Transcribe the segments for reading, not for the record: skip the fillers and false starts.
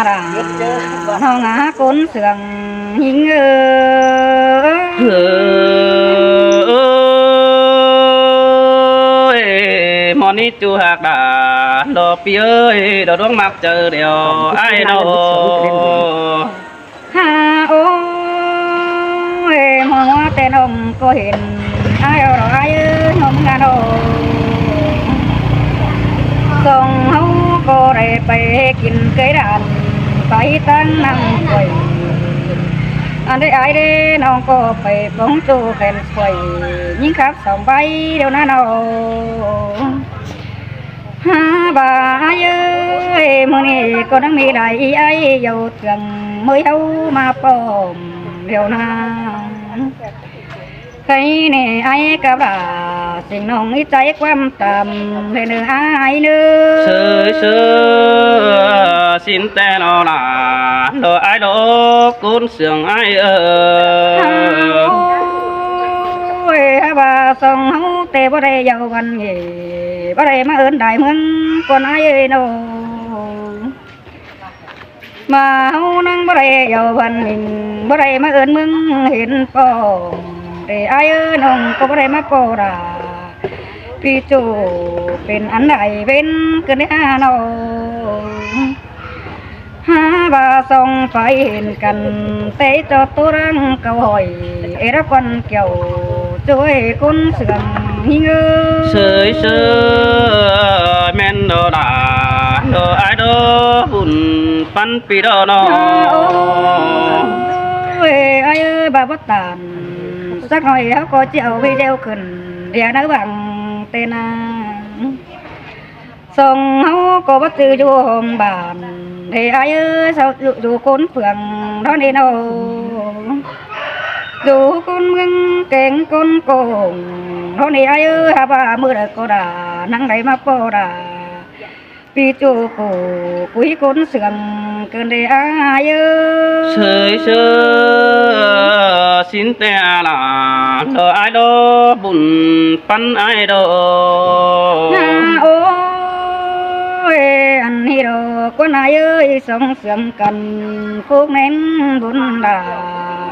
đà nó ngã cốn sườn hình món ít chu hạt đà đồ pi ơi đồ đuông mặt chờ điều ai đâu ha ôi mong tên ông có hiện ai ở đó ai không ngã đâu sông hấu cô đểไปกินcây đàn phải tăng năm quầy anh đây ai đâyน้องก็ไปป้องจูแขนสวยยิ่งครับสองใบเดี๋ยวนั้นเอาฮาบ่าเอ้ยมื้อนี้ก็นังมีได้ไอ้อยู่เถื่องมื้อเฮามาป้อมเดี๋ยวนั้นใครนี่ไอ้กับบ่าสิ่งน้องใจความต่ำให้เนื้อไอ้เนื้อ sơ xin tên nó là đồ ai đó cún sườn ai ôi bà sông hấu tê bà đây giàu văn nghề bà đây mà ơn đại mương còn ai ơi đâu mà hấu năng bà đây giàu văn mình bà đây mà ơn mương hiện phò để ai ơi nông có bà đây mà phò đà vì chủเป็นอันใดเป็นกันเนี่ยเนาะหาบ่าส่องไฟเห็นกันเตะจอดตัวรังเก่าหอยเอระควันเกี่ยวช่วยคนเสื่อมหิง sơ sơ men đồ đà đồ ai đó bùn pan pi đó nó โอ้ยไอ้บ่าวตานสักหน่อยเขาก็จะเอาไปเดียวขึ้นเดี๋ยวนะบังเตนาส่งเขาก็บ่ซื้ออยู่ห้องบ้านเฮ้ยไอ้เขาอยู่คนเฟืองเท่านี้เนาะอยู่คนเมืองเก่งคนโกงเท่านี้ไอ้หาว่ามือเด็กก็ด่านั่งไหนมาปอด่าปีจูกูคุยคนเสื่อมเกินเลยไอ้ sơ sơ xin tên là đồ ai đó bùn pan ai đó โอ้ยอันนี้เราก็นายเอ้ยส่งเสียงกันพวกเน้นบุญดา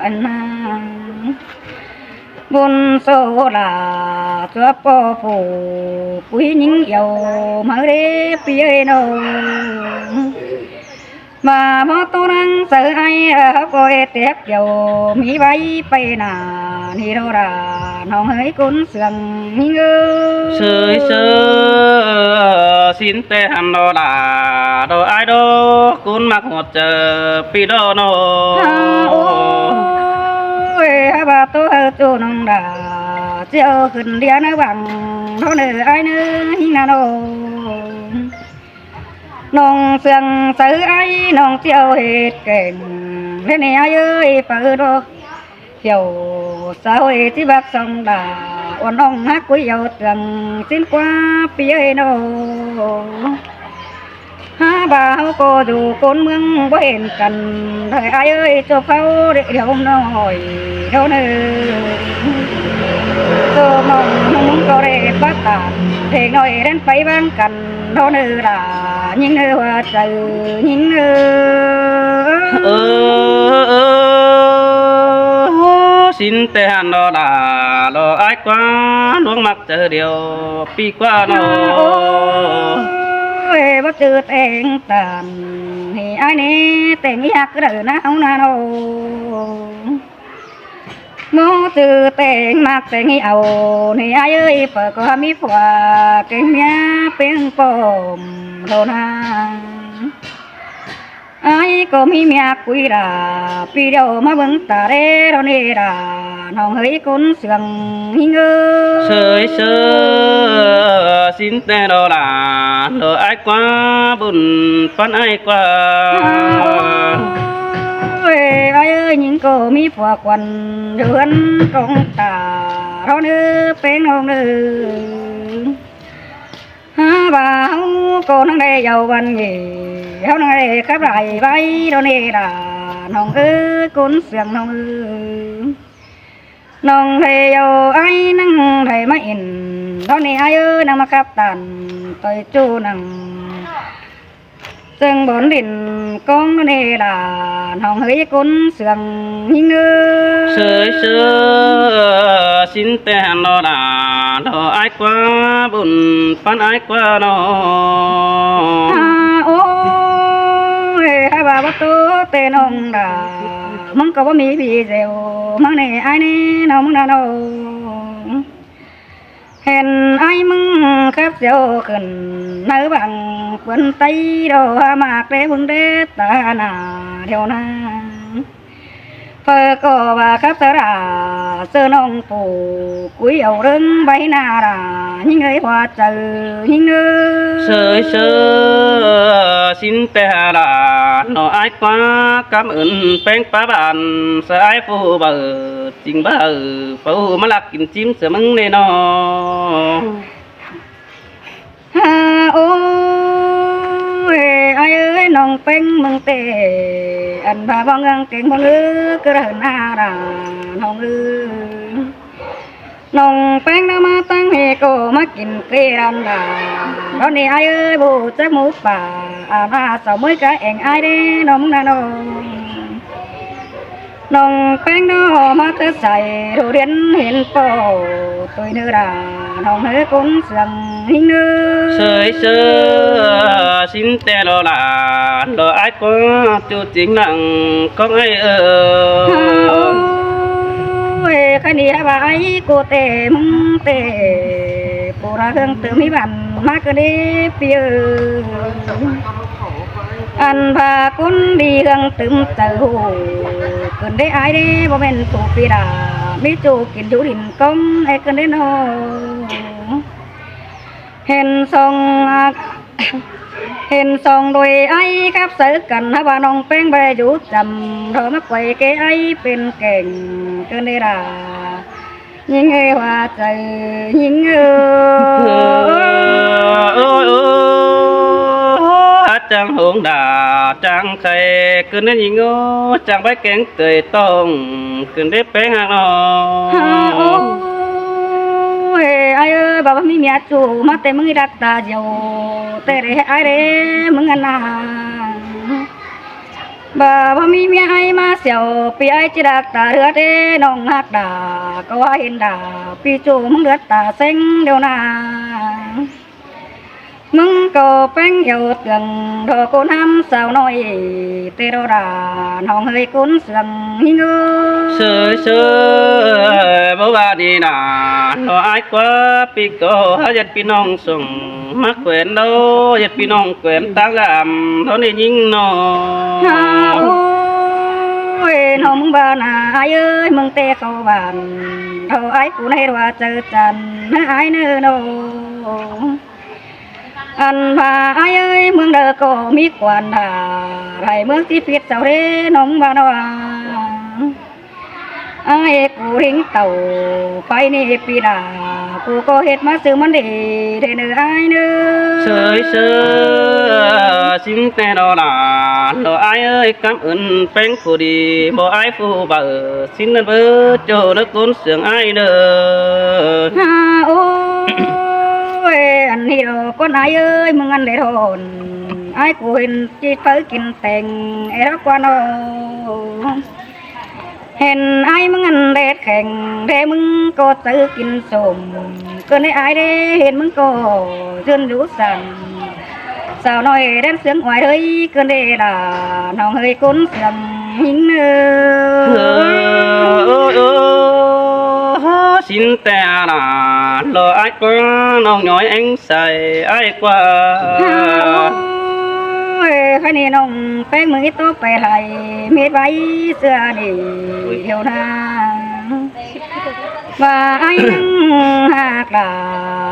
อันนั้นบุญโซดาตัวปอผู้ปุยยิงเยามาเรปีเอโนมาหมอตัวนังเสือไอก็เอเตียบเยามีใบไปนานี่เราด่าน้องเฮ้ยคนเสียงมิงเอ sơ sơ xin tên nó là đồ ai đó cún mặc một chờ pi đó nó โอ้ยบ่าตัวจูนองด่าเจ้าขึ้นเดียนบังเท่าเนื้อไอ้เนื้อหิงนาโนน้องเสียงใส่ไอ้น้องเจ้าเหตุเก่งเล่นไอ้เอ้ยเปิดโอเจ้าสาวที่บักสองด่าวันน้องฮักกุ้ยเยาเตืองสิ้นกว่าปีเอ้ยโนหาบ่าวก็อยู่คนเมืองบ่เห็นกันเฮ้ยไอ้เอ้ยจบเขาเดี๋ยวน้อยเท่านึงตัวมองนุ่งก็เร็ดบัดตาเพลงน้อยเล่นไปบ้างกันเท่านึงด่ายิงเนื้อว่าใจยิงเนื้อ xin tên nó là đồ ai quá luống mặt chờ điều pi qua nó เอ้ยบ่จือแต่งตานให้ไอ้นี่แต่งยากเด้อนะเอานะโนโมจือแต่งมากแต่งให้เอาให้ไอ้เอ้ยเปิดก็มีผัวเก่งเมียเป็นปอมโดนาไอ้ก็มีเมียคุยด่าปีเดียวมาเบิ่งตาเด้เรานี่ด่าน้องเฮ้ยคนเสื่องหิงเอ้ย sơ sơ xin tên nó là đồ ai quá bùn pan ai quá โอ้ยไอ้เอ้ยยิงก็มีผัวควันเดือนตรงตาเราเนื้อเป็นน้องเนื้อหาบ่าวก็นั่งได้ยาววันเย่เขานั่งได้ขับไหลใบเราเนี่ยด่าน้องเอ้ยคนเสียงน้องเอ้ยน้องเที่ยวไอ้นั่งไทยมาอินตอนนี้ไอ้เอ้ยนั่งมาขับตันต่อยจูนั่ง ซึ่งบนดินกองนั่นเองล่ะน้องเฮ้ยก้นเสืองยิ่งเนื้อ sơi sơ xin tên nó đã nó ai quá buồn phán ai quá nó โอ้ยให้บาประตูเตนองดามึงก็บ่มีพี่เซลมึงนี่ไอ้นี่น้องมึงน่ะน้องเห็นไอ้มึงครับเสียวขึ้นเนื้อบังเปิ้นไตดอกมากเด้บึงเด้ตาหน้าเดียวนาเฟอก็ว่าครับสระเสื้อน้องปู่กุยเอาเรื่องใบหน้ารายิ่งเอ้ยว่าเจอยิ่งเนื้อ sơi sơ xin tên đã nó ai quá cảm ơn bánh phá bạn sợ ai phụ bờ chính bờ phụ mà lạc kín chim sợ mừng này nó โอ้ยไอ้เอ้ยน้องเป็นมึงเตะอันพาบ้องเงิงเก่งบ้องเอ้อกระหน้าราน้องเอ้ยน้องเป็นน้ำมาตั้งเฮโกมากินเกลียนดาตอนนี้ไอ้เอ้ยบูจะหมูป่าอาณาสาวมือกะเองไอ้เด้น้องนาน้องแป้งน้อมาเตใส่ดูเรียนเห็นโปตัวเนื้อราน้องเฮ้ยกุ้นเสียงหิ้งเนื้อ sơi sơ xin tên nó là nó ai quá chú chính nặng con ai โอ้ยแค่นี้ให้บ่ายกูเตะมึงเตะปูราเครื่องเติมให้บันมากก็ได้เปียอันพาคุณดีเครื่องเติมเตาหูเกินได้อายได้บ่แม่นถูกปีดาไม่จูกินอยู่ดินก้องไอ้เกินได้นอเห็นทรงเห็นทรงโดยไอ้ครับเสือกันฮะว่าน้องแป้งใบอยู่จำเธอมาไกวแกไอ้เป็นเก่งเกินได้ด่ายิ่งเอว่าใจยิ่งôi ôi trang hưởng đà trang khay cứ nên nhìn ngó trang bái kén cười tông cứ nên bé hàng nó โอ้ยไอ้เอ้ยบ่าวมีเมียจูมาแต่มึงรักตาเดียวแต่เด้ไอ้เด้มึงอันน่ะบ่าวมีเมียไอ้มาเสียวปีไอ้จิรักตาเรือเด้น้องฮักด่าก็ว่าเห็นด่าปีจูมึงเลือดตาเซ็งเดียวนามึงก็เป็นเอวเตืองดอกโกน้ำสาวน้อยเตโรราน้องเฮยกุนเสืองหิ้งเอ้ย sơ sơ bố ba đi nà nó ai quá pi cô há giật pi nong sùng mắc quen đâu giật pi nong quen ta làm nó nên nhìn nó โอ้ยน้องมึงบ้านไอ้เอ้ยมึงเตะเข้าบ้านเท่าไอ้กูในว่าเจอจันไอ้เนื้อโนอันว่าไอ้เอ้ยมึงเด้อก็มีกวนด่าไรเมืองที่ผิดเจ้าเร่น้องบ้านว่าไอ้กูริงเต่าไปนี่ปีดากูก็เฮ็ดมาซื้อมันดีเด้อเนื้อไอ้เนื้อ sơi sơ xin tên đó là nó ai ơi cảm ơn bánh phụ đi bỏ ai phụ bờ xin ơn bơ cho nó cuốn sướng ai nữa โอ้ยอันนี้ดอกก้นไอ้เอ้ยมึงอันเด็ดหนไอ้กูเห็นจีเตยกินแต่งไอ้รักกว่าน้องเห็นไอ้มึงอันเด็ดแข่งเด้มึงก็ซื้อกินสมเกินไอ้เด้เห็นมึงก็ชื่นรู้สั่นสาวน้อยเด่นเสียงหวายเฮ้ยเกินเด้ด่าน้องเฮ้ยคุ้นเสียงหิ้งเนื้อ xin tè là lo ai quá nó nhói anh say ai quá โอ้ยแค่นี้น้องแป้งมือโตไปไทยมีใบเสื้อดีเที่ยวนาว่าไอ้นั่งหากด่า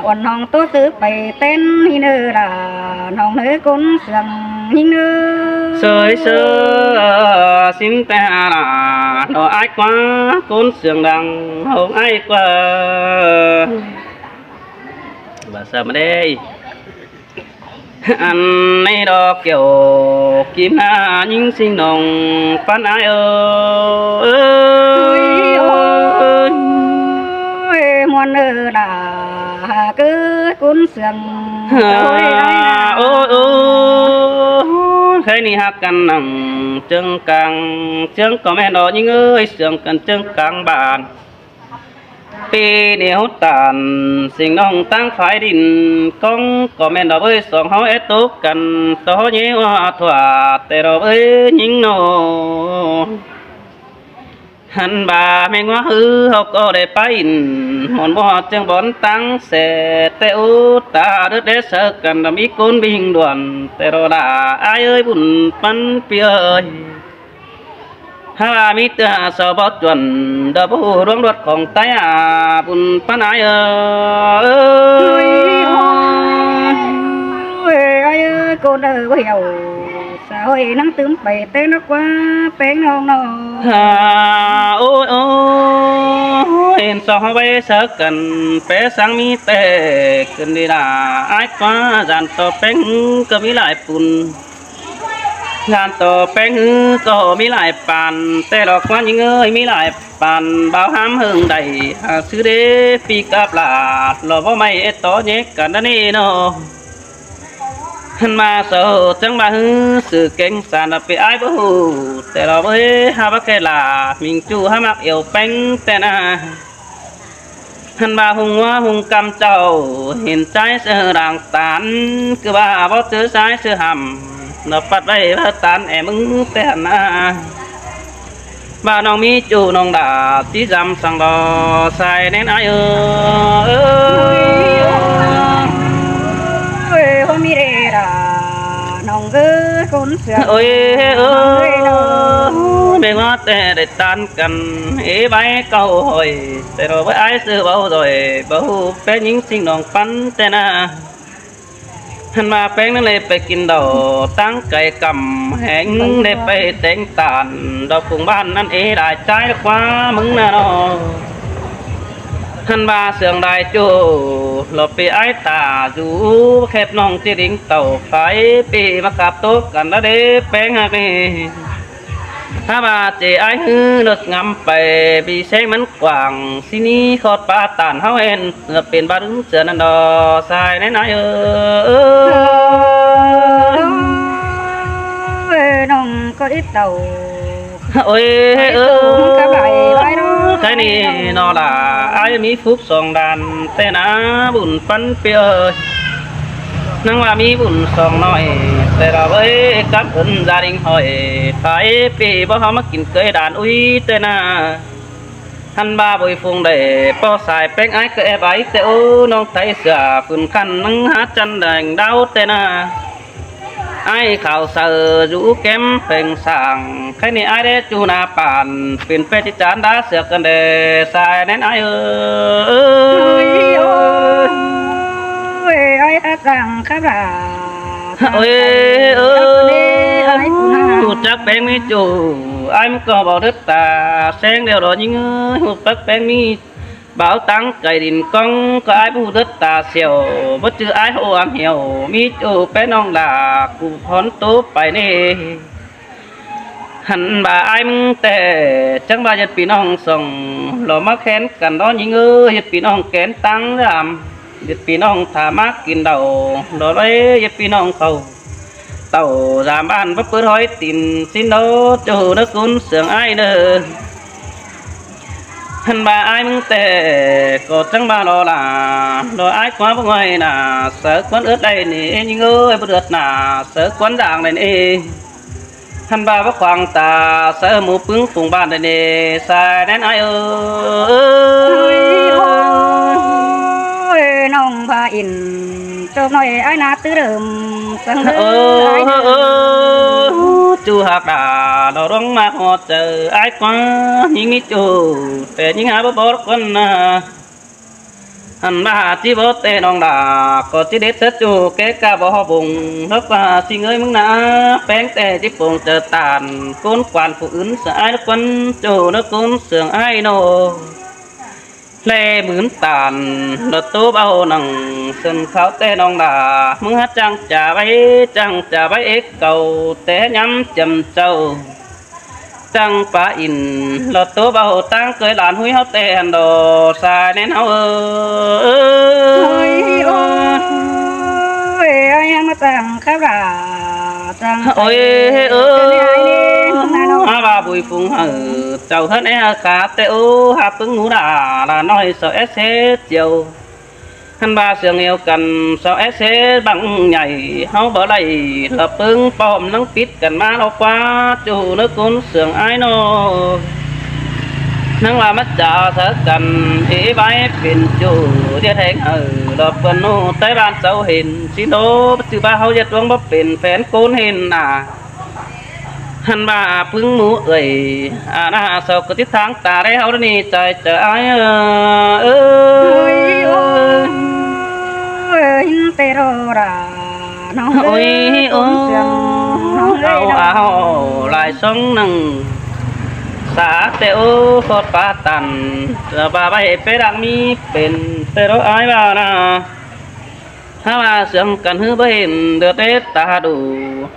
อ่อนน้องโตซื้อไปเต้นที่เนื้อด่าน้องเนื้อก้นเสียงยิ่งเนื้อ sơi sơ xin tè là nó ai quá côn sườn đằng không ai quá bà sao mà đây anh này đó kiểu kim na những sinh nồng pan ai ơi โอ้ยมวนเนื้อด่าคือก้นเสียงโอ้ยไอ้ด่า ôi ôi cái ni hát căn nặng chân càng chân có mẹ nó những ơi sương cần chân càng bànปีเดียวตานสิ่งน้องตั้งฝ่ายดินกองก็แม่นดอกเอ้ยสองเฮาเอตุกกันต่อเยว่าถั่วแต่ดอกเอ้ยยิงโนหันบ่าแม่งว่าฮือเฮาก็ได้ไปหมอนบ่จังบ่อนตั้งแสแต่อุตาเด้อเด้อเสอกันมีคนบิงด่วนแต่รอดาอายเอ้ยบุญปันเปียยฮามิตรสบจวนดับหูรวงรถของตายอาบุญปนายเอ้ยcô đời có hiểu sao ấy nắng tướng bảy tên nó quá bén non nó ôi ôi sao bây giờ cần bé sáng mi tệ cần đi là ai quá dàn to bén cơ mi lại bùn dàn to bén có mi lại bàn tệ đọc quá những ơi mi lại bàn bao hám hương đầy xứ đế phi cáp là lò võ mày to nhé cả đó nè nó hắn mà sợ chẳng mà hư sự kinh sản là bị ai bố hùแต่เราเอ้ยฮาบักแค่ลามิงจูฮามักเอวแป้งแต่น่ะหันมาหงว่าหงกำเจ้าเห็นใจเสือด่างตานคือว่าบ่เจอสายเสือหำนับปัดไว้พระตานแอมึงแต่น่ะบ้านน้องมีจูน้องดาที่จำสั่งรอใส่แน่นไอเhôm mi đây là nòng cứ con sườn ôi ơi bên hoa tè để tan cần ế bay câu hồi tè rồi với ai xưa bao rồi bao bé những sinh nòng bắn tè na hắn mà bé nó lênไปกิน đầu tăng cây cầm hẹn đểไปtên tàn đọc cùng ban ăn ế đại trái quá mừng na nó hắn ba sườn đại chu lọp bị ái tà dù khép nòng chỉ đỉnh tàu phải bị mắc cặp tốtกันđã để bén ha cái ha ba chỉ ái hư được ngắmไปbị xe mắn quảng xin đi khót ba tàn hao hẹn ngập biển ba đứng chờ năn đò sai nấy nói nòng có ít tàu ôi cái này nó là ai mi phúc song đàn tên á bùn phân pia năng là mi bùn song nóiแต่เราเอ้ยกับเอิ้นgia đình hỏi phảiปีบ่เฮามากินเคยđànอุ้ยtên àหันบาบอยฟงได้ป้อสายแป้งไอ้ก็แอบไว้แต่โอ้น้องไทยเสือฝืนคันนังหาจันแดงดาวtên à ai khảo sở rũ kém phèn sàng cái này ai đấy chú na bàn phiền phê chỉ chán đá sửa cần để sai nên ai ơi ai rằng khác là ôi một chắc bé mi chủ ai muốn có bảo đất ta sen đều đó nhưng một chắc bé mi bảo tăng cày đình con có ai bu đất ta xèo bất cứ ai hồ ăn hiểu mi chủ bé non là cụ phón tốt phải nè hẳn bà ai mừng tệ chẳng ba giật pì non sòng lò mắc kén cần đó những ơi giật pì non kén tăng làm giật pì non thả mắc kín đầu đó đấy giật pì non khẩu tàu giảm ăn bất cứ hỏi tin xin đó chủ nó cũng sướng ai nữa hắn bà ai mừng tệ có chẳng ba lo là lo ai quá vô ngoài là sợ quán ướt đây nè nhưng ơi bất ướt là sợ quán đàng này nè hắn bà bất khoảng ta sợ mù bứng phùng bàn này nè sai đến ai ơi nông bà in cho nói ai na tứ đờm sang ai chú hạc đà nó rong mà họ chờ ai quá những ít chú để những hai bố con hắn bà chỉ bố tê nong đà có chỉ để xét chú cái ca bố họ vùng hấp và xin ơi mừng nã bén tê chỉ vùng chờ tàn côn quan phụ ứng sợ ai nó quân chú nó côn sườn ai nô lê mướn tàn nó tố bao nằng sân kháo tê nong đà mừng hát trăng trà bay ếch cầu té nhắm chầm trâu trăng phá in lo tố bao tăng cười làn húi háo tê hàn đồ xa nên háo ơi ai em mà tăng khá là จัง ôi เออ à bà bùi phùng hở chầu hơn e cá tê ô hà pưng ngũ đà là nói sợ hết chiều hắn ba sườn yêu cần sợ hết bằng nhảy háo bờ lầy lập pưng bom nắng pít cần má nó qua chủ nước cún sườn ai nó nắng là mất trả thở cần ý bay phiền chủ địa thành ở lập vân nô tới ban sâu hình xin đố từ ba hậu giật vương bắp phiền phén côn hình à hắn baพึ่งหมูเอ่ยน่าสกทิศทางตาได้เฮานี่ใจจะอ้ายเอ้ย เตโรราน้อง ôi โอ้เสียงน้องเอ้ย ao lại sống nâng xã têu phật ba tần bà bay phê đặng mi bên tê đó ai bà na ha bà sương cần hư bên được tết ta đủ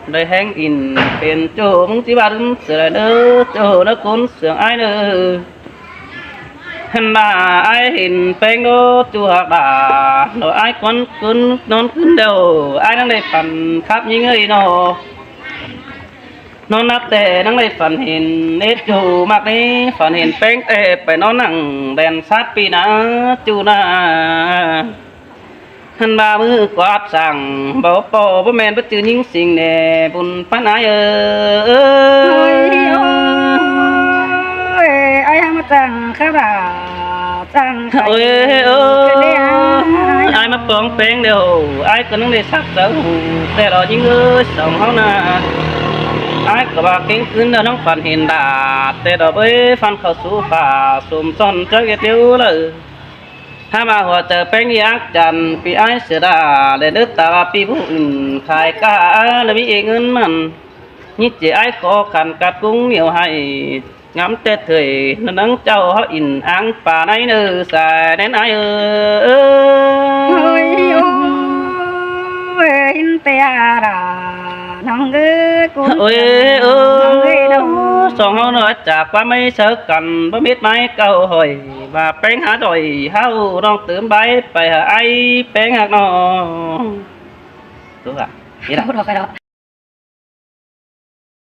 đời hang in bên chỗ mong chỉ bà đứng sửa đỡ chỗ nó cún sương ai nữa hắn bà ai hình phèn đô chùa bà nó ai quấn cún non cún đầu ai đang đây phần khắp những người nó nó nát tệ năng đây phần hình nết chủ mặc đi phần hình phèn tệ phải nó nặng đèn sát pi ná chu na hắn ba mưa quát rằng bảo bỏ bố mẹ bất chữ nhữngสิ่ง nè buồn phát ái ai hamจังครับจัง ôi ai mà bóng phèn đều ai có năng để sắc dấuแต่đó những người sống hao na ai có bà kínhขึ้นแล้วน้องฝันเห็นดาแต่ดอกเอ้ยฟันเข้าสู่ฝ่าสมซ่อนเจ้าเกียรติวเลยถ้ามาหัวเจอแป้งยักษ์จันปีไอ้เสือดาเลยเดือดตาปีผู้อื่นขายกาแล้วมีเงินมันนี่เจ้าไอ้ขอขันกัดกุ้งเหนียวให้งามเตะเถยนั่งเจ้าเขาอินอ่างป่าในเนื้อสายแน่นไอ้โอ้ยอินเตียราน้องเอ้ยกู ôi song hao nói chả qua mấy sớ cần bấm biết mấy câu hỏi và bén há rồi hao đang tưởng bay phải hả ai bén hạt nó đúng à เราไปแล้ว